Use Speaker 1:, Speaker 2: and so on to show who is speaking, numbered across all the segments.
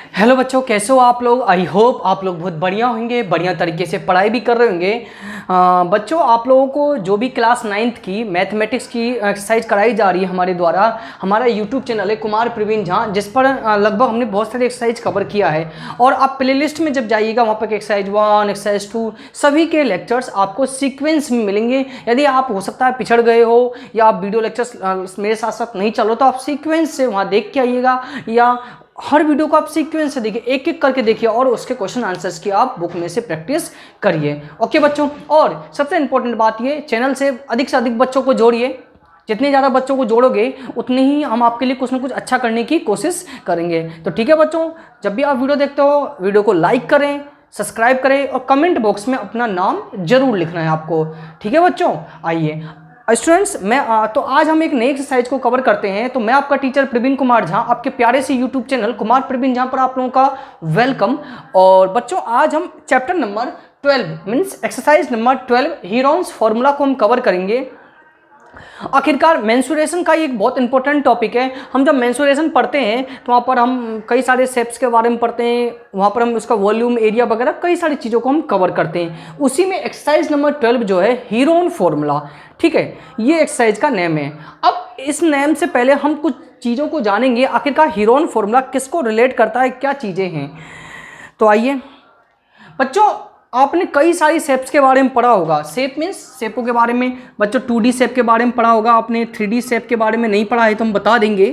Speaker 1: Hello बच्चों, कैसे हो आप लोग। आई होप आप लोग बहुत बढ़िया होंगे, बढ़िया तरीके से पढ़ाई भी कर रहे होंगे। बच्चों, आप लोगों को जो भी क्लास 9th की मैथमेटिक्स की एक्सरसाइज कराई जा रही है हमारे द्वारा, हमारा यूट्यूब चैनल है कुमार प्रवीण झा, जिस पर लगभग हमने बहुत सारे एक्सरसाइज कवर किया है। और आप प्लेलिस्ट में जब जाइएगा वहाँ पर एक्सरसाइज 1, एक्सरसाइज 2 सभी के लेक्चर्स आपको सीक्वेंस में मिलेंगे। यदि आप हो सकता है पिछड़ गए हो या आप वीडियो लेक्चर्स मेरे साथ साथ नहीं चलो, तो आप सीक्वेंस से वहाँ देख के आइएगा, या हर वीडियो को आप सीक्वेंस से देखिए, एक एक करके देखिए और उसके क्वेश्चन आंसर्स की आप बुक में से प्रैक्टिस करिए। ओके बच्चों, और सबसे इंपॉर्टेंट बात ये, चैनल से अधिक बच्चों को जोड़िए। जितने ज़्यादा बच्चों को जोड़ोगे उतने ही हम आपके लिए कुछ ना कुछ अच्छा करने की कोशिश करेंगे। तो ठीक है बच्चों, जब भी आप वीडियो देखते हो वीडियो को लाइक करें, सब्सक्राइब करें और कमेंट बॉक्स में अपना नाम जरूर लिखना है आपको। ठीक है बच्चों, आइए स्टूडेंट्स, तो आज हम एक नई एक्सरसाइज को कवर करते हैं। तो मैं आपका टीचर प्रवीण कुमार झा, आपके प्यारे से यूट्यूब चैनल कुमार प्रवीण झा पर आप लोगों का वेलकम। और बच्चों, आज हम chapter number 12 means exercise number 12 Heron's formula को हम कवर करेंगे। आखिरकार मेंसुरेशन का एक बहुत इंपॉर्टेंट टॉपिक है। हम जब मेंसुरेशन पढ़ते हैं तो वहाँ पर हम कई सारे शेप्स के बारे में पढ़ते हैं, वहाँ पर हम उसका वॉल्यूम, एरिया वगैरह कई सारी चीज़ों को हम कवर करते हैं। उसी में एक्सरसाइज नंबर 12 जो है हीरोन फॉर्मूला, ठीक है, ये एक्सरसाइज का नेम है। अब इस नेम से पहले हम कुछ चीज़ों को जानेंगे, आखिरकार हीरोन फॉर्मूला किसको रिलेट करता है, क्या चीज़ें हैं। तो आइए बच्चों, आपने कई सारी शेप्स के बारे में पढ़ा होगा। शेप मीन्स शेपों के बारे में बच्चों, 2D शेप के बारे में पढ़ा होगा आपने। 3D शेप के बारे में नहीं पढ़ा है तो हम बता देंगे।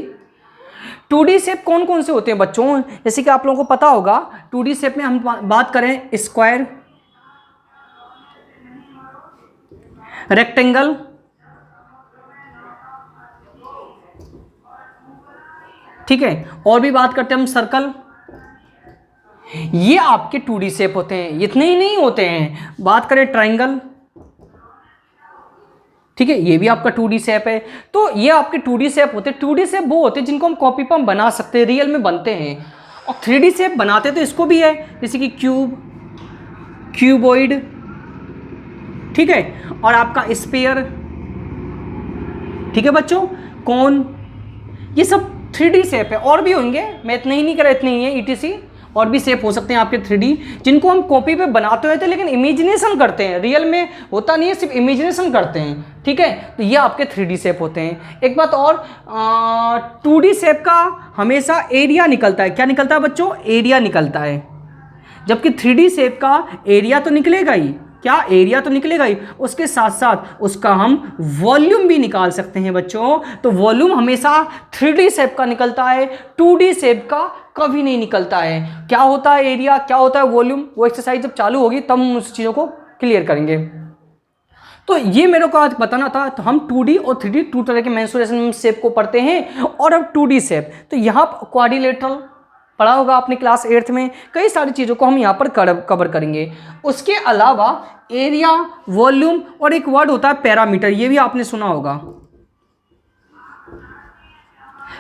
Speaker 1: 2D शेप कौन कौन से होते हैं बच्चों, जैसे कि आप लोगों को पता होगा। 2D शेप में हम बात करें स्क्वायर, रेक्टेंगल, ठीक है, और भी बात करते हैं हम सर्कल। ये आपके 2D शेप होते हैं। इतने ही नहीं होते हैं, बात करें ट्रायंगल, ठीक है, ये भी आपका 2D शेप है। तो ये आपके 2D शेप होते हैं। 2D शेप वो होते हैं जिनको हम कॉपी पर बना सकते हैं, रियल में बनते हैं। और 3D शेप बनाते तो इसको भी है, जैसे कि क्यूब, क्यूबॉइड, ठीक है, और आपका स्फीयर, ठीक है बच्चों, कोन, ये सब 3D शेप है। और भी होंगे, मैं इतने ही नहीं करा, इतने ही है ETC। और भी शेप हो सकते हैं आपके 3D, जिनको हम कॉपी पे बनाते हुए थे लेकिन इमेजिनेशन करते हैं, रियल में होता नहीं है, सिर्फ इमेजिनेशन करते हैं, ठीक है। तो ये आपके 3D शेप होते हैं। एक बात और, 2D शेप का हमेशा एरिया निकलता है। क्या निकलता है बच्चों? एरिया निकलता है। जबकि 3D शेप का एरिया तो निकलेगा ही, क्या एरिया तो निकलेगा ही, उसके साथ साथ उसका हम वॉल्यूम भी निकाल सकते हैं बच्चों। तो वॉल्यूम हमेशा 3D शेप का निकलता है, 2D शेप का कभी नहीं निकलता है। क्या होता है एरिया, क्या होता है वॉल्यूम, वो एक्सरसाइज जब चालू होगी तब हम उस चीज़ों को क्लियर करेंगे। तो ये मेरे को आज बताना था। तो हम 2D और 3D टू तरह के मेंसुरेशन शेप को पढ़ते हैं। और अब 2D शेप, तो यहाँ क्वाड्रिलेटरल पढ़ा होगा आपने क्लास 8th में। कई सारी चीज़ों को हम यहाँ पर कवर करेंगे। उसके अलावा एरिया, वॉल्यूम और एक वर्ड होता है पैरामीटर, ये भी आपने सुना होगा।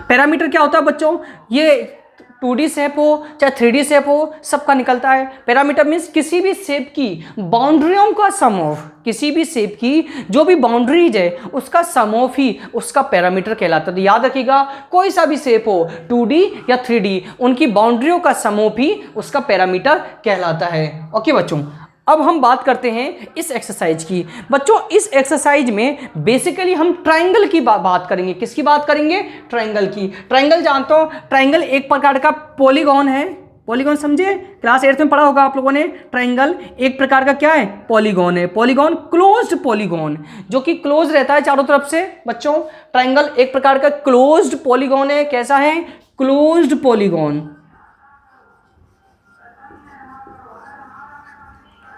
Speaker 1: पैरामीटर क्या होता है बच्चों? ये 2D शेप हो चाहे 3D शेप हो, सबका निकलता है। पैरामीटर मीन्स किसी भी शेप की बाउंड्रियों का सम ऑफ, किसी भी शेप की जो भी बाउंड्रीज है उसका सम ऑफ ही उसका पैरामीटर कहलाता है। तो याद रखिएगा, कोई सा भी शेप हो 2D या 3D, उनकी बाउंड्रियों का सम ऑफ ही उसका पैरामीटर कहलाता है। ओके बच्चों, अब हम बात करते हैं इस एक्सरसाइज की। बच्चों, इस एक्सरसाइज में बेसिकली हम ट्रायंगल की बात करेंगे। किसकी बात करेंगे? ट्रायंगल की। ट्रायंगल जानते हो, ट्रायंगल एक प्रकार का पॉलीगॉन है। पॉलीगॉन समझे, क्लास 8th में पढ़ा होगा आप लोगों ने। ट्रायंगल एक प्रकार का क्या है? पॉलीगॉन है। पॉलीगॉन क्लोज्ड पॉलीगॉन, जो कि क्लोज रहता है चारों तरफ से। बच्चों, ट्रायंगल एक प्रकार का क्लोज्ड पॉलीगॉन है। कैसा है? क्लोज्ड पॉलीगॉन,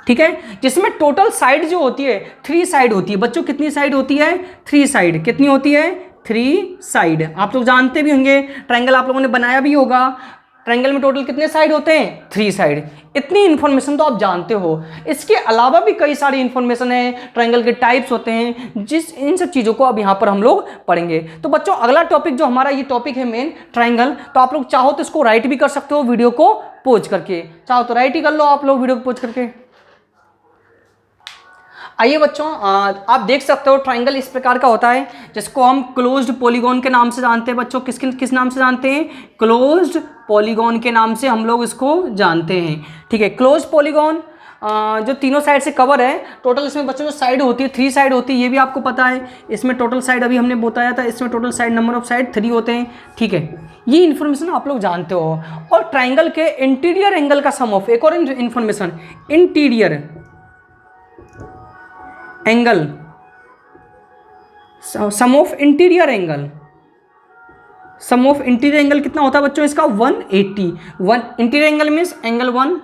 Speaker 1: ठीक है, जिसमें टोटल साइड जो होती है 3 साइड होती है। बच्चों, कितनी साइड होती है? 3 साइड। कितनी होती है? 3 साइड। आप लोग जानते भी होंगे, ट्रायंगल आप लोगों ने बनाया भी होगा। ट्रायंगल में टोटल कितने साइड होते हैं? 3 साइड। इतनी इंफॉर्मेशन तो आप जानते हो। इसके अलावा भी कई सारी इंफॉर्मेशन है, ट्रायंगल के टाइप्स होते हैं, इन सब चीज़ों को अब यहाँ पर हम लोग पढ़ेंगे। तो बच्चों, अगला टॉपिक जो हमारा ये टॉपिक है मेन, ट्रायंगल। तो आप लोग चाहो तो इसको राइट भी कर सकते हो वीडियो को पॉज करके। चाहो तो राइट ही कर लो आप लोग वीडियो को पॉज करके। आइए बच्चों, आप देख सकते हो ट्राइंगल इस प्रकार का होता है जिसको हम क्लोज्ड पॉलीगॉन के नाम से जानते हैं। बच्चों किस नाम से जानते हैं? क्लोज्ड पॉलीगॉन के नाम से हम लोग इसको जानते हैं। ठीक है, क्लोज्ड पॉलीगॉन जो तीनों साइड से कवर है। टोटल इसमें बच्चों जो साइड होती है 3 साइड होती है, ये भी आपको पता है। इसमें टोटल साइड अभी हमने बताया था, इसमें total side number of side 3 होते हैं। ठीक है, ये इन्फॉर्मेशन आप लोग जानते हो। और ट्राइंगल के इंटीरियर एंगल का सम ऑफ, एक और information, interior angle, sum of interior angle, sum of interior angle कितना होता है बच्चों इसका? 180। Interior angle means angle 1,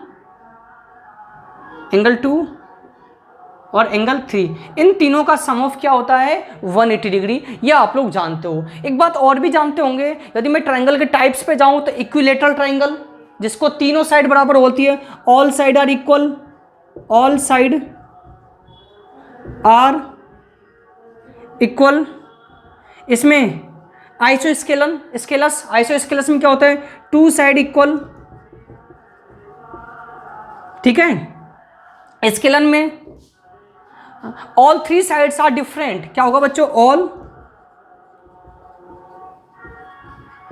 Speaker 1: angle 2 और एंगल 3, इन तीनों का सम ऑफ क्या होता है? 180 डिग्री। ये आप लोग जानते हो। एक बात और भी जानते होंगे, यदि मैं ट्राइंगल के टाइप्स पे जाऊं तो इक्विलेटरल ट्राइंगल, जिसको तीनों साइड बराबर होती है, all side are equal, all side are equal. इसमें आइसोस्केलन स्केलस, आइसोस्केलस में क्या होता है? 2 साइड इक्वल। ठीक है, स्केलन में ऑल 3 साइड्स आर डिफरेंट। क्या होगा बच्चों? All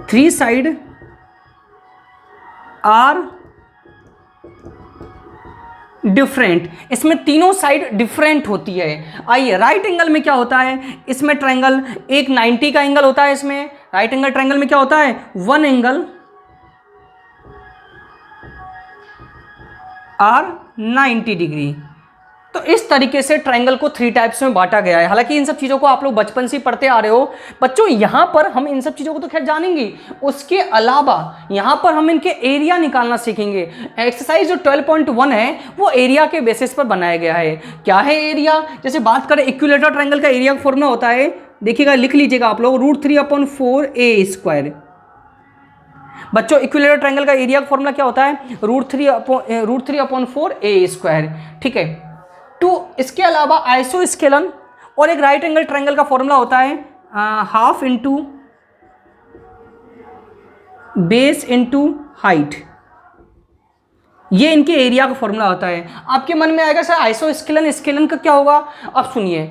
Speaker 1: 3 side are different. इसमें तीनों साइड डिफरेंट होती है। आइए, राइट एंगल में क्या होता है? इसमें ट्रायंगल एक 90 का एंगल होता है। इसमें राइट एंगल ट्रायंगल में क्या होता है? 1 एंगल आर 90 डिग्री। तो इस तरीके से ट्रायंगल को 3 टाइप्स में बांटा गया है। हालांकि इन सब चीज़ों को आप लोग बचपन से पढ़ते आ रहे हो बच्चों। यहाँ पर हम इन सब चीज़ों को तो खैर जानेंगे, उसके अलावा यहाँ पर हम इनके एरिया निकालना सीखेंगे। एक्सरसाइज जो 12.1 है वो एरिया के बेसिस पर बनाया गया है। क्या है एरिया? जैसे बात करें इक्विलेटरल ट्रायंगल का एरिया का फॉर्मूला होता है, देखिएगा, लिख लीजिएगा आप लोग, √3/4a²। बच्चों इक्विलेटरल ट्रायंगल का एरिया का फॉर्मूला क्या होता है? √3/4a²। ठीक है, तो इसके अलावा आइसोस्केलन और एक राइट एंगल ट्रायंगल का फॉर्मूला होता है half into base into height. ये इनके एरिया का फॉर्मूला होता है। आपके मन में आएगा सर आइसोस्केलन स्केलन का क्या होगा? अब सुनिए,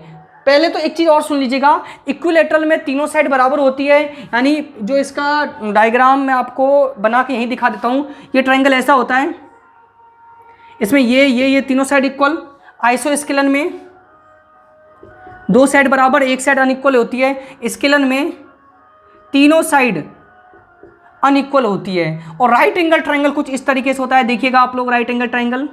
Speaker 1: पहले तो एक चीज़ और सुन लीजिएगा। इक्विलेटरल में तीनों साइड बराबर होती है, यानी जो इसका डायग्राम मैं आपको बना के यहीं दिखा देता हूँ। ये ट्रायंगल ऐसा होता है, इसमें ये तीनों साइड इक्वल। आइसोस्केलन में 2 साइड बराबर, 1 साइड अनइक्वल होती है। स्केलन में तीनों साइड अनइक्वल होती है। और राइट एंगल ट्रायंगल कुछ इस तरीके से होता है, देखिएगा आप लोग। राइट एंगल ट्रायंगल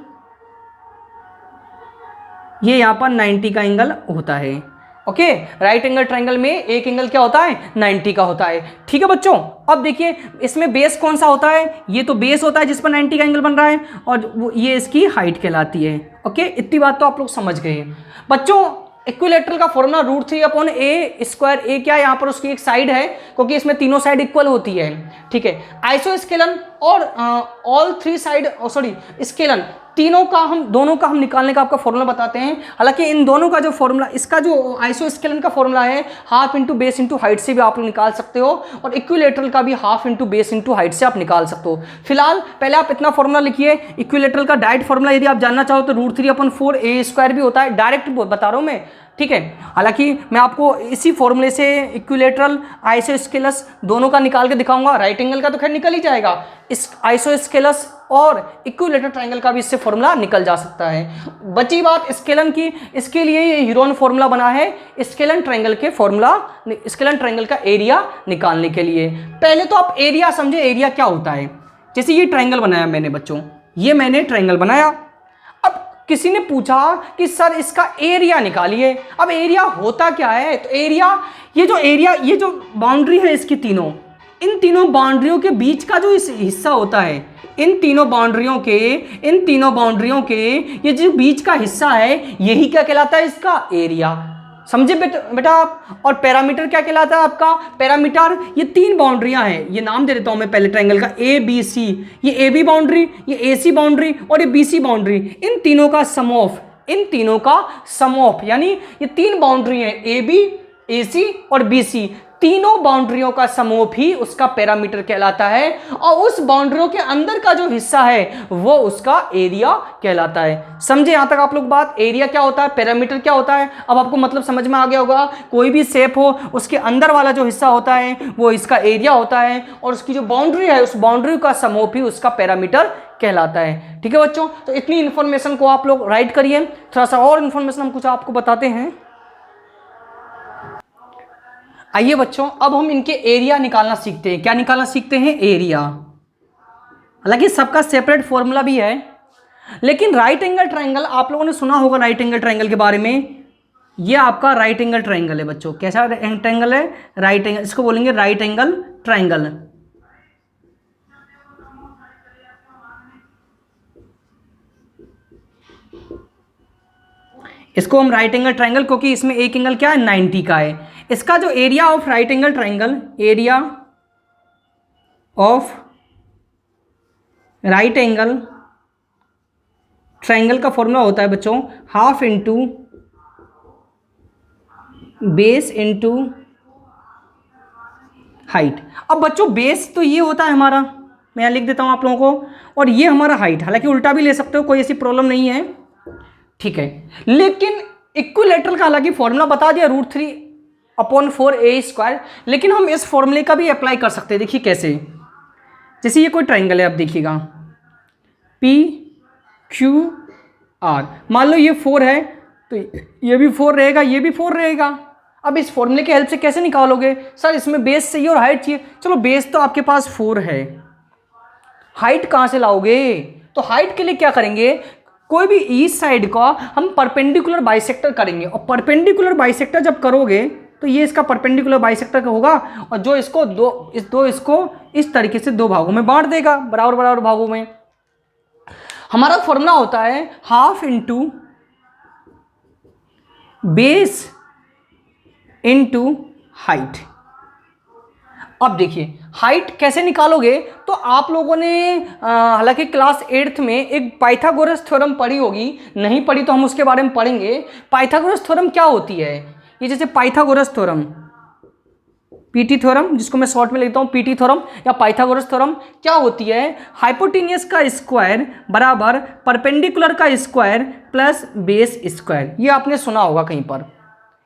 Speaker 1: ये यहां पर 90 का एंगल होता है। ओके, राइट एंगल ट्रायंगल में एक एंगल क्या होता है? 90 का होता है। ठीक है बच्चों, अब देखिए इसमें बेस कौन सा होता है? ये तो बेस होता है जिस पर 90 का एंगल बन रहा है, और ये इसकी हाइट कहलाती है। ओके, इतनी बात तो आप लोग समझ गए बच्चों। इक्विलेटरल का फॉर्मूला √3/a²। ए क्या है? यहाँ पर उसकी एक साइड है, क्योंकि इसमें तीनों साइड इक्वल होती है। ठीक है, आइसोस्केलन और ऑल 3 साइड, सॉरी स्केलन, दोनों का हम निकालने का आपका फॉर्मूला बताते हैं। हालांकि इन दोनों का जो फॉर्मूला, इसका जो आइसोस्केलन का फॉर्मूला है half into base into height से भी आप लोग निकाल सकते हो, और इक्विलेटरल का भी half into base into height से आप निकाल सकते हो। फिलहाल पहले आप इतना फॉर्मूला लिखिए। इक्विलेटरल का डायरेक्ट फॉर्मूला यदि आप जानना चाहो तो √3/4a² भी होता है। डायरेक्ट बता रहा हूँ मैं, ठीक है। हालांकि मैं आपको इसी फॉर्मूले से इक्विलेटरल आइसोस्केलस दोनों का निकाल के दिखाऊंगा। राइट एंगल का तो खैर निकल ही जाएगा, इस आइसोस्केलस और इक्विलेटरल ट्रायंगल का भी इससे फॉर्मूला निकल जा सकता है। बची बात स्केलन की, इसके लिए ये हीरोन फॉर्मूला बना है स्केलन ट्रायंगल के फॉर्मूला, स्केलन ट्रायंगल का एरिया निकालने के लिए। पहले तो आप एरिया समझे, एरिया क्या होता है। जैसे ये ट्रायंगल बनाया मैंने बच्चों, ये मैंने ट्रायंगल बनाया। किसी ने पूछा कि सर इसका एरिया निकालिए। अब एरिया होता क्या है? तो एरिया, ये जो बाउंड्री है इसकी तीनों, इन तीनों बाउंड्रियों के बीच का जो इस हिस्सा होता है, इन तीनों बाउंड्रियों के ये जो बीच का हिस्सा है, यही क्या कहलाता है? इसका एरिया। समझे बेटा आप? और पैरामीटर क्या कहलाता है आपका? पैरामीटर, ये 3 बाउंड्रियां हैं, ये नाम दे देता हूं मैं पहले ट्रायंगल का, ए बी सी। ये ए बी बाउंड्री, ये ए सी बाउंड्री और ये बी सी बाउंड्री। इन तीनों का सम ऑफ, यानी ये 3 बाउंड्री है, ए बी, ए सी और बी सी। तीनों बाउंड्रियों का समूह भी उसका पैरामीटर कहलाता है, और उस बाउंड्रियों के अंदर का जो हिस्सा है वो उसका एरिया कहलाता है। समझे यहां तक आप लोग बात? एरिया क्या होता है, पैरामीटर क्या होता है, अब आपको मतलब समझ में आ गया होगा। कोई भी शेप हो उसके अंदर वाला जो हिस्सा होता है वो इसका एरिया होता है, और उसकी जो बाउंड्री है उस बाउंड्री का समूह भी उसका पैरामीटर कहलाता है। ठीक है बच्चों, तो इतनी इंफॉर्मेशन को आप लोग राइट करिए। थोड़ा सा और इंफॉर्मेशन हम कुछ आपको बताते हैं। आइए बच्चों, अब हम इनके एरिया निकालना सीखते हैं। क्या निकालना सीखते हैं? एरिया। हालांकि सबका सेपरेट फॉर्मूला भी है, लेकिन राइट एंगल ट्रायंगल आप लोगों ने सुना होगा राइट एंगल ट्रायंगल के बारे में। ये आपका राइट एंगल ट्रायंगल है बच्चों। कैसा ट्रायंगल है? राइट एंगल, इसको बोलेंगे राइट एंगल ट्रायंगल। इसको हम राइट एंगल ट्रायंगल, क्योंकि इसमें एक एंगल क्या है, 90 का है। इसका जो area of right angle triangle, area of right angle triangle का फॉर्मूला होता है बच्चों half into base into height. अब बच्चों बेस तो ये होता है हमारा, मैं यहाँ लिख देता हूँ आप लोगों को, और ये हमारा हाइट। हालांकि उल्टा भी ले सकते हो, कोई ऐसी प्रॉब्लम नहीं है, ठीक है। लेकिन इक्विलेटरल का हालांकि फॉर्मूला बता दिया √3/4a², लेकिन हम इस फॉर्मूले का भी अप्लाई कर सकते हैं। देखिए कैसे, जैसे ये कोई ट्रायंगल है, आप देखिएगा PQR, मान लो ये 4 है तो ये भी 4 रहेगा, ये भी 4 रहेगा। अब इस फॉर्मूले की हेल्प से कैसे निकालोगे? सर इसमें बेस चाहिए और हाइट चाहिए। चलो बेस तो आपके पास 4 है, हाइट कहाँ से लाओगे? तो हाइट के लिए क्या करेंगे, कोई भी ईस्ट साइड का हम परपेंडिकुलर बाइसेक्टर करेंगे, और परपेंडिकुलर बाइसेक्टर जब करोगे तो ये इसका परपेंडिकुलर बाइसेक्टर का होगा, और जो इसको इसको इस तरीके से दो भागों में बांट देगा, बराबर बराबर भागों में। हमारा फॉर्मूला होता है half into base into height. अब देखिए हाइट कैसे निकालोगे, तो आप लोगों ने हालांकि क्लास 8th में एक पाइथागोरस थ्योरम पढ़ी होगी, नहीं पढ़ी तो हम उसके बारे में पढ़ेंगे। पाइथागोरस थ्योरम क्या होती है? ये जैसे पाइथागोरस थ्योरम, पीटी थ्योरम, जिसको मैं शॉर्ट में लिखता हूँ पीटी थ्योरम या पाइथागोरस थ्योरम, क्या होती है? हाइपोटेन्यूस का स्क्वायर बराबर परपेंडिकुलर का स्क्वायर प्लस बेस स्क्वायर। ये आपने सुना होगा कहीं पर,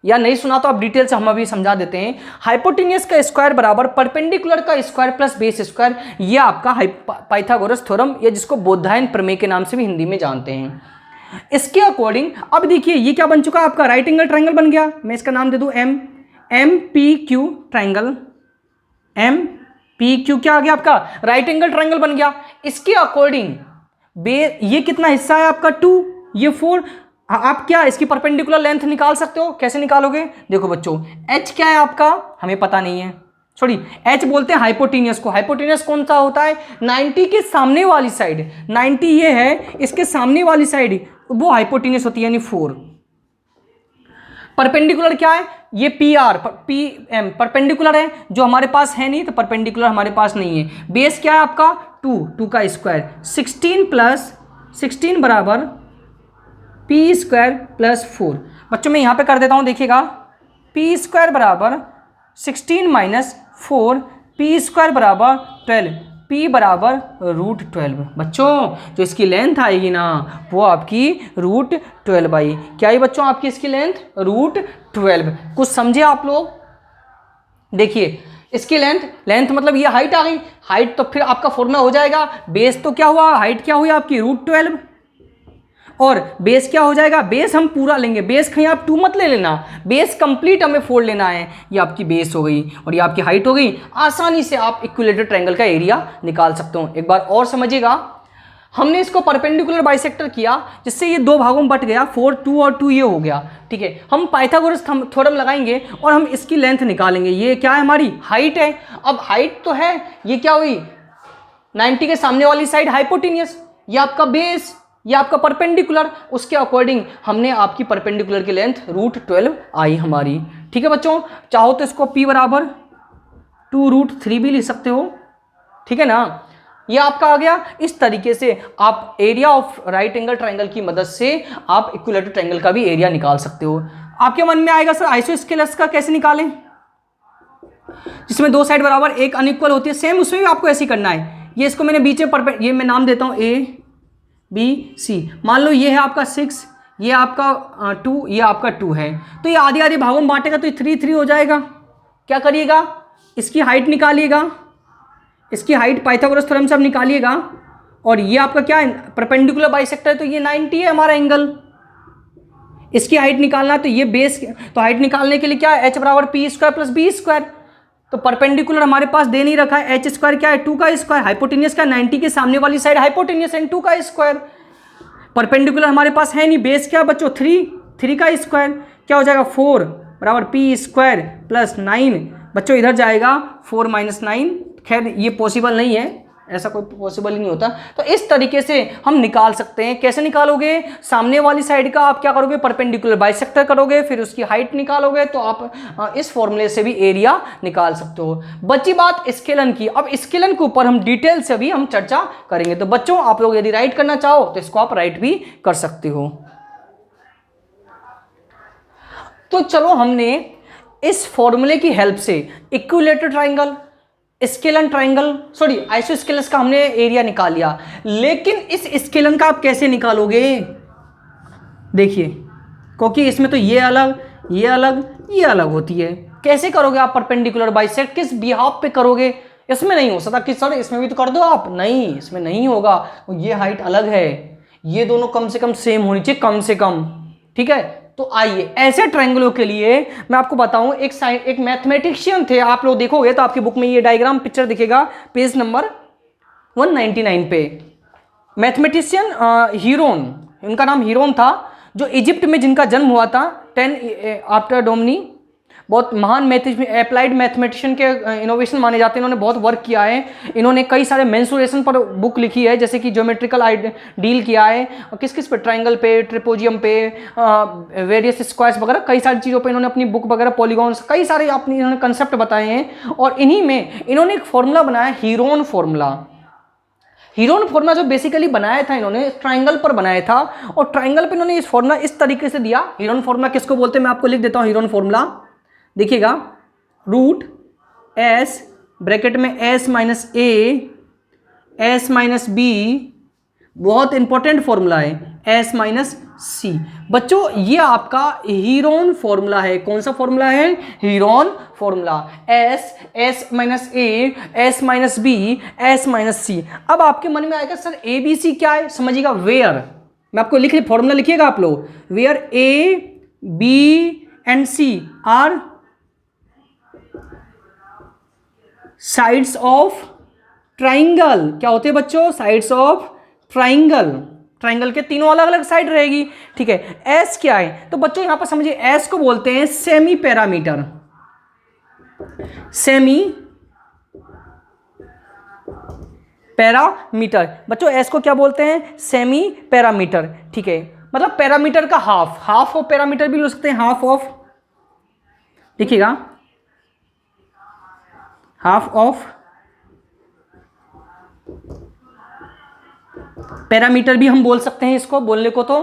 Speaker 1: या नहीं सुना तो आप डिटेल से हम अभी समझा देते हैं। हाइपोटेन्यूस का स्क्वायर बराबर परपेंडिकुलर का स्क्वायर प्लस बेस स्क्वायर, ये आपका पाइथागोरस थ्योरम, या जिसको बोधायन प्रमेय के नाम से भी हिंदी में जानते हैं। इसके अकॉर्डिंग अब देखिए ये क्या बन चुका है, आपका राइट एंगल ट्रायंगल बन गया। मैं इसका नाम दे दूं MPQ ट्रायंगल। MPQ क्या आ गया आपका? राइट एंगल ट्रायंगल बन गया। इसके अकॉर्डिंग ये कितना हिस्सा है आपका? 2, ये 4। आप क्या इसकी परपेंडिकुलर लेंथ निकाल सकते हो? कैसे निकालोगे? देखो बच्चों, H क्या है आपका? हमें पता नहीं है, सॉरी H बोलते हैं हाइपोटेन्यूस को। हाइपोटेन्यूस कौन सा होता है? 90 के सामने वाली साइड, 90 ये है, इसके सामने वाली साइड वो हाइपोटेन्यूस होती है, यानी 4। परपेंडिकुलर क्या है? ये PM परपेंडिकुलर है, जो हमारे पास है नहीं, तो परपेंडिकुलर हमारे पास नहीं है। बेस क्या है आपका? 2 का स्क्वायर, 16 प्लस 16 बराबर P² प्लस 4। बच्चों मैं यहाँ पे कर देता हूँ, देखिएगा P² बराबर 16 माइनस 4, P² बराबर 12, P बराबर √12। बच्चों जो इसकी लेंथ आएगी ना वो आपकी √12 आई। क्या है बच्चों आपकी इसकी लेंथ? √12। कुछ समझे आप लोग? देखिए इसकी लेंथ मतलब ये हाइट आ गई। हाइट तो फिर आपका फॉर्मूला हो जाएगा, बेस तो क्या हुआ, हाइट क्या हुई आपकी? √12, और बेस क्या हो जाएगा? बेस हम पूरा लेंगे, बेस कहीं आप 2 मत ले लेना, बेस कंप्लीट हमें 4 लेना है। ये आपकी बेस हो गई और ये आपकी हाइट हो गई। आसानी से आप इक्विलेटरल ट्रायंगल का एरिया निकाल सकते हो। एक बार और समझिएगा, हमने इसको परपेंडिकुलर बाइसेक्टर किया, जिससे ये 2 भागों में बट गया, 4 2 और 2 ये हो गया, ठीक है। हम पाइथागोरस थ्योरम लगाएंगे और हम इसकी लेंथ निकालेंगे। ये क्या है? हमारी हाइट है। अब हाइट तो है, ये क्या हुई? 90 के सामने वाली साइड हाइपोटेन्यूस, ये आपका बेस, ये आपका परपेंडिकुलर। उसके अकॉर्डिंग हमने आपकी परपेंडिकुलर की लेंथ √12 आई हमारी, ठीक है बच्चों। चाहो तो इसको P बराबर 2√3 भी लिख सकते हो, ठीक है ना। ये आपका आ गया। इस तरीके से आप area of right angle triangle की मदद से आप इक्विलेटरल ट्रायंगल का भी एरिया निकाल सकते हो। आपके मन में आएगा सर आइसोस्केलस का कैसे निकालें? जिसमें दो साइड बराबर एक अनइक्वल होती है, सेम उसमें भी आपको ऐसे ही करना है। ये इसको मैंने बीच में ये मैं नाम देता हूँ ABC। मान लो ये है आपका 6, ये आपका 2, ये आपका 2 है, तो ये आधे आधे भागों में बांटेगा तो ये 3 3 हो जाएगा। क्या करिएगा, इसकी हाइट निकालिएगा, इसकी हाइट पाइथागोरस थ्योरम से आप निकालिएगा, और ये आपका क्या है, परपेंडिकुलर बाइसेक्टर है, तो ये 90 है हमारा एंगल। इसकी हाइट निकालना है तो ये बेस, तो हाइट निकालने के लिए क्या है, h बराबर P square plus B square. तो परपेंडिकुलर हमारे पास दे नहीं रखा है, एच स्क्वायर क्या है 2 का स्क्वायर, हाइपोटेनियस का 90 के सामने वाली साइड हाइपोटेनियस एंड 2 का स्क्वायर। परपेंडिकुलर हमारे पास है नहीं, बेस क्या बच्चों 3 का स्क्वायर, क्या हो जाएगा 4 बराबर पी स्क्वायर प्लस 9। बच्चों इधर जाएगा 4 - 9, खैर ये पॉसिबल नहीं है, ऐसा कोई पॉसिबल ही नहीं होता। तो इस तरीके से हम निकाल सकते हैं। कैसे निकालोगे, सामने वाली साइड का आप क्या करोगे, परपेंडिकुलर बाइसेक्टर करोगे, फिर उसकी हाइट निकालोगे, तो आप इस फॉर्मूले से भी एरिया निकाल सकते हो। बची बात स्केलन की। अब स्केलन के ऊपर हम डिटेल से भी हम चर्चा करेंगे। तो बच्चों आप लोग यदि राइट करना चाहो तो इसको आप राइट भी कर सकते हो। तो चलो हमने इस फॉर्मूले की हेल्प से equilateral triangle, scalene triangle, sorry isosceles का हमने एरिया निकाल लिया। लेकिन इस स्केलन का आप कैसे निकालोगे, देखिए, क्योंकि इसमें तो ये अलग ये अलग ये अलग होती है। कैसे करोगे आप परपेंडिकुलर बाइसेक्ट, किस बिहाफ पे करोगे, इसमें नहीं हो सकता कि सर इसमें भी तो कर दो आप, नहीं इसमें नहीं होगा, ये हाइट अलग है, ये दोनों कम से कम सेम होनी चाहिए, कम से कम, ठीक है। तो आइए ऐसे ट्रायंगलों के लिए मैं आपको बताऊं, एक मैथमेटिशियन थे, आप लोग देखोगे तो आपकी बुक में ये डायग्राम पिक्चर दिखेगा पेज नंबर 199 पे। मैथमेटिशियन हीरोन, इनका नाम हीरोन था, जो इजिप्ट में जिनका जन्म हुआ था 10 आफ्टर डोमिनी। बहुत महान अप्लाइड मैथमेटिशियन के इनोवेशन माने जाते हैं, इन्होंने बहुत वर्क किया है। इन्होंने कई सारे मेंसुरेशन पर बुक लिखी है, जैसे कि ज्योमेट्रिकल डील किया है, किस किस पे, ट्रायंगल पे, ट्रिपोजियम पे, वेरियस स्क्वायर्स वगैरह, कई सारी चीज़ों पे इन्होंने अपनी बुक वगैरह, पॉलीगॉन्स, कई सारे अपनी इन्होंने कंसेप्ट बताए हैं। और इन्हीं में इन्होंने एक फॉर्मूला बनाया, हीरोन फॉर्मूला। हीरोन फॉर्मूला जो बेसिकली बनाया था इन्होंने ट्रायंगल पर बनाया था, और ट्रायंगल पे इन्होंने इस फॉर्मूला इस तरीके से दिया। हीरोन फॉर्मूला किसको बोलते हैं मैं आपको लिख देता हूँ। हीरोन फॉर्मूला देखिएगा, रूट एस ब्रैकेट में S minus A S minus B, बहुत इंपॉर्टेंट फॉर्मूला है, एस माइनस सी। बच्चों ये आपका हीरोन फॉर्मूला है। कौन सा फॉर्मूला है, Heron formula, s minus A S minus b s minus c. अब आपके मन में आएगा सर ए बी सी क्या है, समझिएगा, वेयर, मैं आपको लिख फॉर्मूला लिखिएगा आप लोग, where A B and C are sides of triangle. क्या होते हैं बच्चों, साइड्स ऑफ ट्राइंगल। ट्राइंगल के तीनों अलग अलग साइड रहेगी, ठीक है। एस क्या है, तो बच्चों यहां पर समझिए, एस को बोलते हैं सेमी पैरामीटर। सेमी पैरामीटर, बच्चों एस को क्या बोलते हैं, सेमी पैरामीटर, ठीक है। मतलब पैरामीटर का हाफ ऑफ पैरामीटर भी ले सकते हैं, हाफ ऑफ, देखिएगा, हाफ ऑफ पैरामीटर भी हम बोल सकते हैं इसको, बोलने को। तो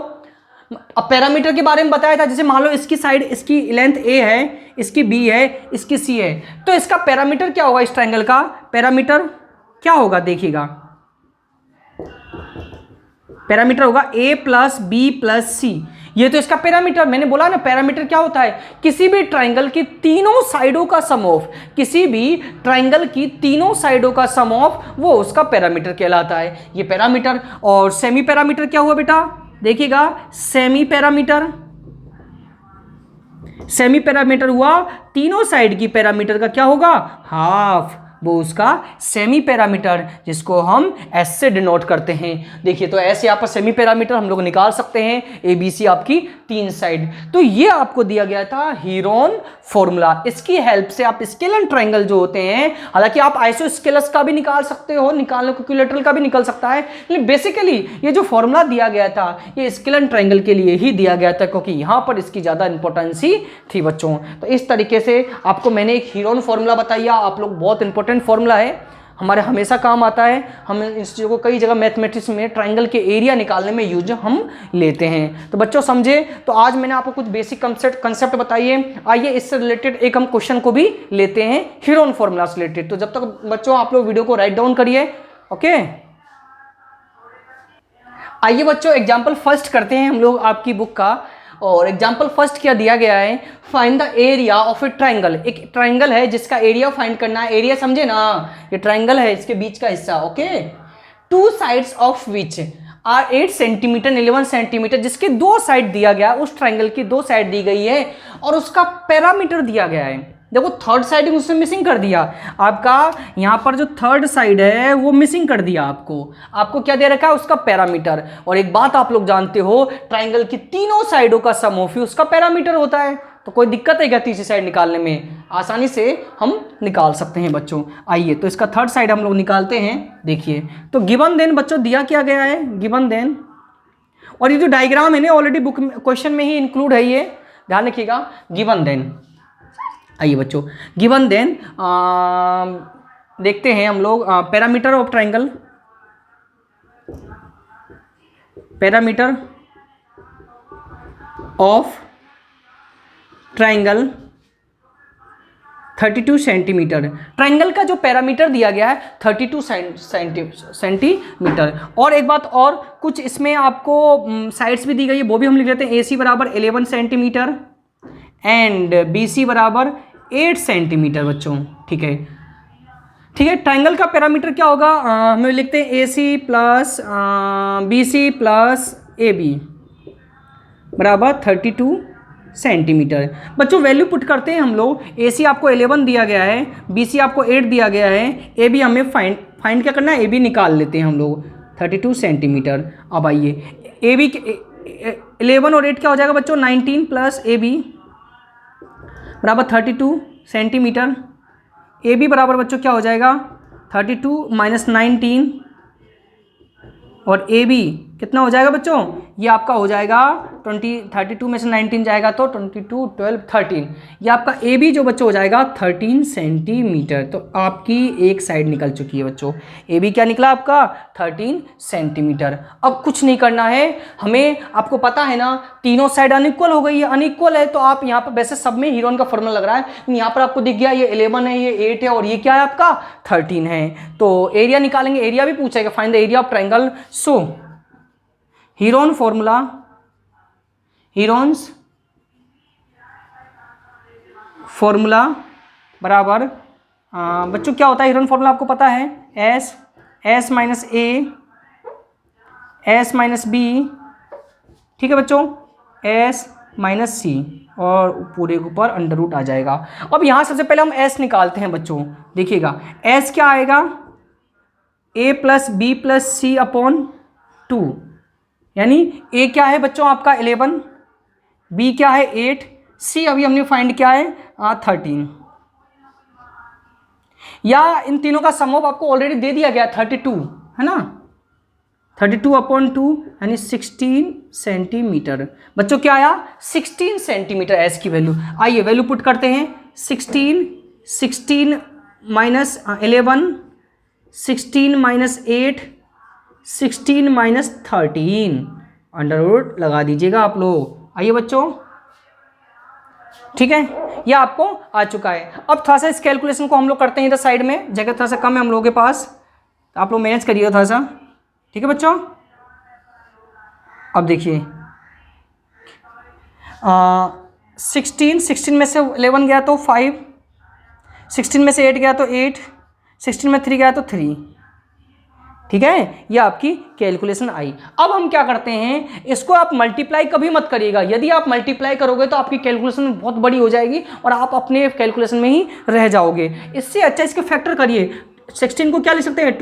Speaker 1: अब पैरामीटर के बारे में बताया था, जैसे मान लो इसकी साइड, इसकी लेंथ ए है, इसकी बी है, इसकी सी है, तो इसका पैरामीटर क्या होगा, इस ट्रायंगल का पैरामीटर क्या होगा, देखिएगा, पैरामीटर होगा ए प्लस बी प्लस सी। ये तो इसका पैरामीटर, मैंने बोला ना पैरामीटर क्या होता है, किसी भी ट्रायंगल की तीनों साइडों का सम ऑफ, किसी भी ट्रायंगल की तीनों साइडों का सम ऑफ, वो उसका पैरामीटर कहलाता है, ये पैरामीटर। और सेमी पैरामीटर क्या हुआ बेटा, देखिएगा, सेमी पैरामीटर, सेमी पैरामीटर हुआ तीनों साइड की पैरामीटर का क्या होगा, हाफ, वो उसका सेमी पैरामीटर, जिसको हम एस से डिनोट करते हैं। देखिए, तो ऐसे यहाँ पर सेमी पैरामीटर हम लोग निकाल सकते हैं, ए बी सी आपकी तीन साइड। तो ये आपको दिया गया था हीरोन फॉर्मूला। इसकी हेल्प से आप स्केलन ट्रायंगल जो होते हैं, हालांकि आप आइसोस्केलस का भी निकाल सकते हो, निकालने को इक्विलैटरल का भी निकल सकता है, लेकिन बेसिकली ये जो फॉर्मूला दिया गया था ये स्केलन ट्रायंगल के लिए ही दिया गया था, क्योंकि यहाँ पर इसकी ज़्यादा इंपॉर्टेंस ही थी बच्चों। तो इस तरीके से आपको मैंने एक हीरोन फॉर्मूला बताया, आप लोग, बहुत इंपॉर्टेंट फॉर्मूला है। हमारे हमेशा काम आता है। हम इस चीज़ को कई जगह मैथमेटिक्स में ट्राइंगल के एरिया निकालने में यूज हम लेते हैं। तो बच्चों समझे, तो आज मैंने आपको कुछ बेसिक कंसेप्ट बताइए। आइए इससे रिलेटेड एक हम क्वेश्चन को भी लेते हैं हीरोन फॉर्मूला से रिलेटेड। तो जब तक बच्चों आप लोग वीडियो को राइट डाउन करिए। ओके, आइए बच्चों एग्जाम्पल फर्स्ट करते हैं हम लोग आपकी बुक का। और एग्जाम्पल फर्स्ट क्या दिया गया है, find the area of A triangle. एक ट्राइंगल है जिसका एरिया फाइंड करना है। एरिया समझे ना, ये ट्राइंगल है, इसके बीच का हिस्सा। Okay, two sides of which are 8 centimetre 11 centimetre, जिसके दो साइड दिया गया, उस ट्राइंगल की दो साइड दी गई है और उसका पैरामीटर दिया गया है। देखो थर्ड साइड उसने मिसिंग कर दिया आपका, यहाँ पर जो थर्ड साइड है वो मिसिंग कर दिया आपको क्या दे रखा है, उसका पैरामीटर। और एक बात आप लोग जानते हो, ट्राइंगल की तीनों साइडों का सम ऑफ उसका पैरामीटर होता है। तो कोई दिक्कत है क्या तीसरी साइड निकालने में, आसानी से हम निकाल सकते हैं बच्चों। आइए तो इसका थर्ड साइड हम लोग निकालते हैं। देखिए तो गिवन देन बच्चों दिया क्या गया है, गिवन देन, और ये जो डायग्राम है ना ऑलरेडी बुक क्वेश्चन में ही इंक्लूड है, ये ध्यान रखिएगा। गिवन देन, आइए बच्चों गिवन देन देखते हैं हम लोग parameter of triangle, parameter of triangle 32 centimetre. Triangle का जो पैरामीटर दिया गया है 32 सेंटीमीटर। और एक बात और, कुछ इसमें आपको साइड्स भी दी गई है, वो भी हम लिख लेते हैं। AC बराबर 11 सेंटीमीटर एंड BC बराबर 8 सेंटीमीटर बच्चों। ठीक है, ठीक है। ट्राइंगल का पैरामीटर क्या होगा, हम लिखते हैं AC plus BC plus AB बराबर 32 सेंटीमीटर। बच्चों वैल्यू पुट करते हैं हम लोग। AC आपको 11 दिया गया है, BC आपको 8 दिया गया है, AB हमें फाइंड क्या करना है, AB निकाल लेते हैं हम लोग 32 सेंटीमीटर। अब आइए AB 11 और 8 क्या हो जाएगा बच्चों, 19 प्लस AB बराबर 32 सेंटीमीटर। AB बराबर बच्चों क्या हो जाएगा, 32 माइनस 19, और AB कितना हो जाएगा बच्चों, ये आपका हो जाएगा 32 में से 19 जाएगा तो 22 12 13, ये आपका AB जो बच्चों हो जाएगा 13 सेंटीमीटर। तो आपकी एक साइड निकल चुकी है बच्चों, AB क्या निकला आपका 13 सेंटीमीटर। अब कुछ नहीं करना है हमें, आपको पता है ना तीनों साइड अनइक्वल हो गई है। अनइक्वल है तो आप यहाँ पर, वैसे सब में हीरोन का फॉर्मूला लग रहा है, यहाँ पर आपको दिख गया ये 11 है, ये 8 है और ये क्या है आपका 13 है। तो एरिया निकालेंगे, एरिया भी पूछेगा, find the area of triangle. So Heron formula, Heron's formula बराबर बच्चों क्या होता है हीरोन फॉर्मूला आपको पता है, S minus A S minus B, ठीक है बच्चों, S माइनस C और पूरे के ऊपर अंडर रूट आ जाएगा। अब यहाँ सबसे पहले हम S निकालते हैं बच्चों। देखिएगा S क्या आएगा, A plus B plus C upon 2, यानी A क्या है बच्चों आपका 11, B क्या है 8, C अभी हमने फाइंड किया है 13, या इन तीनों का सम ऑफ आपको ऑलरेडी दे दिया गया 32 है ना, 32 अपॉन 2 यानी 16 सेंटीमीटर। बच्चों क्या आया 16 सेंटीमीटर S की वैल्यू। आइए वैल्यू पुट करते हैं, 16 minus 11, 16 minus 8, 16 minus 13, under root लगा दीजिएगा आप लोग। आइए बच्चों, ठीक है, यह आपको आ चुका है। अब थोड़ा सा इस कैलकुलेशन को हम लोग करते हैं इधर साइड में, जगह थोड़ा सा कम है हम लोगों के पास, तो आप लोग मैनेज करिए थोड़ा सा, ठीक है बच्चों। अब देखिए 16 में से 11 गया तो 5, 16 में से 8 गया तो 8, 16 में 3 गया तो 3, ठीक है, ये आपकी कैलकुलेशन आई। अब हम क्या करते हैं, इसको आप मल्टीप्लाई कभी मत करिएगा। यदि आप मल्टीप्लाई करोगे तो आपकी कैलकुलेशन बहुत बड़ी हो जाएगी और आप अपने कैलकुलेशन में ही रह जाओगे। इससे अच्छा इसके फैक्टर करिए। 16 को क्या लिख सकते हैं,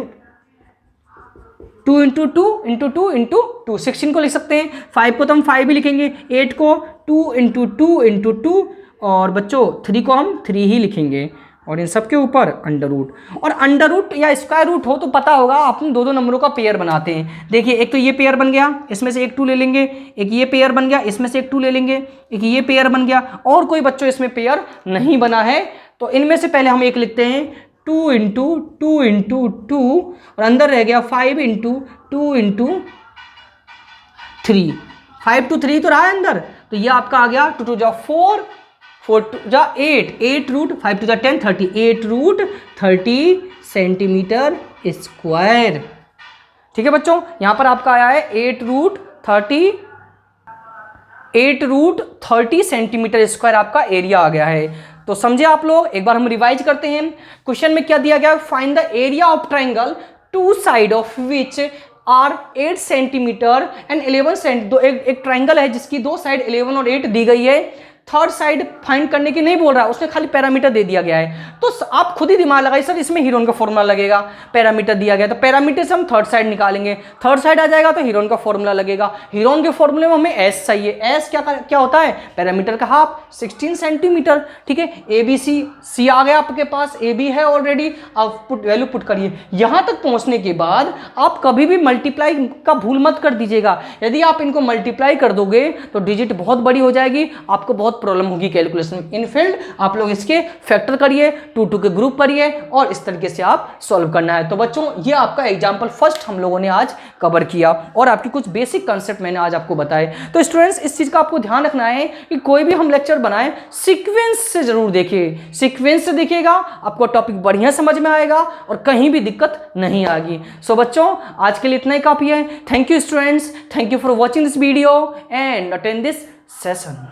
Speaker 1: 2 इंटू 2 इंटू 2 इंटू 2, 16 को लिख सकते हैं। 5 को तो हम 5 ही लिखेंगे, 8 को 2 इंटू 2 इंटू 2, और बच्चों 3 को हम 3 ही लिखेंगे, और इन सब के ऊपर अंडर रूट। और अंडर रूट या स्क्वायर रूट हो तो पता होगा, अपन दो नंबरों का पेयर बनाते हैं। देखिए एक तो ये पेयर बन गया, इसमें से एक 2 ले लेंगे, एक ये पेयर बन गया, इसमें से एक 2 ले लेंगे, एक ये पेयर बन गया, और कोई बच्चों इसमें पेयर नहीं बना है तो इनमें से पहले हम एक लिखते हैं 2 इंटू 2 इंटू 2 और अंदर रह गया 5 इंटू 2 इंटू 3, 5 to 3 तो रहा है अंदर, तो ये आपका आ गया 2 जा 4, 4 टू जा 8, 8 रूट 5 टू जा 10, 38 रूट 30 सेंटीमीटर स्क्वायर। ठीक है बच्चों, यहां पर आपका आया है 8 रूट 30 सेंटीमीटर स्क्वायर आपका एरिया आ गया है। तो समझे आप लोग, एक बार हम रिवाइज करते हैं। क्वेश्चन में क्या दिया गया, find the area of triangle two side of which are 8 centimetre and 11 centimetre. एक ट्राइंगल है जिसकी दो साइड 11 और 8 दी गई है, थर्ड साइड फाइंड करने की नहीं बोल रहा है, उसने खाली पैरामीटर दे दिया गया है। तो आप खुद ही दिमाग लगाइए, सर इसमें हीरोन का फॉर्मूला लगेगा, पैरामीटर दिया गया तो पैरामीटर से हम थर्ड साइड निकालेंगे, थर्ड साइड आ जाएगा तो हीरोन का फॉर्मूला लगेगा। हीरोन के फॉर्मूले में हमें एस चाहिए, एस क्या होता है, पैरामीटर का हाफ 16 सेंटीमीटर। ठीक है, ए बी सी आ गया आपके पास, ए बी है ऑलरेडी, आप वैल्यू पुट करिए। यहां तक पहुंचने के बाद आप कभी भी मल्टीप्लाई का भूल मत कर दीजिएगा। यदि आप इनको मल्टीप्लाई कर दोगे तो डिजिट बहुत बड़ी हो जाएगी, आपको बहुत प्रॉब्लम होगी कैलकुलेशन में। इन फील्ड आप लोग इसके फैक्टर करिए, 2 के ग्रुप करिए और इस तरीके से आप सॉल्व करना है। तो बच्चों ये आपका एग्जांपल फर्स्ट हम लोगों ने आज कवर किया और आपकी कुछ बेसिक कांसेप्ट मैंने आज आपको बताए। तो स्टूडेंट्स इस चीज का आपको ध्यान रखना है कि कोई भी हम लेक्चर बनाएं सीक्वेंस से जरूर देखिए, सीक्वेंस से देखिएगा आपको टॉपिक बढ़िया समझ में आएगा और कहीं भी दिक्कत नहीं आएगी। सो बच्चों आज के लिए इतना ही काफी है। Thank you students, thank you for watching this video and attend this session.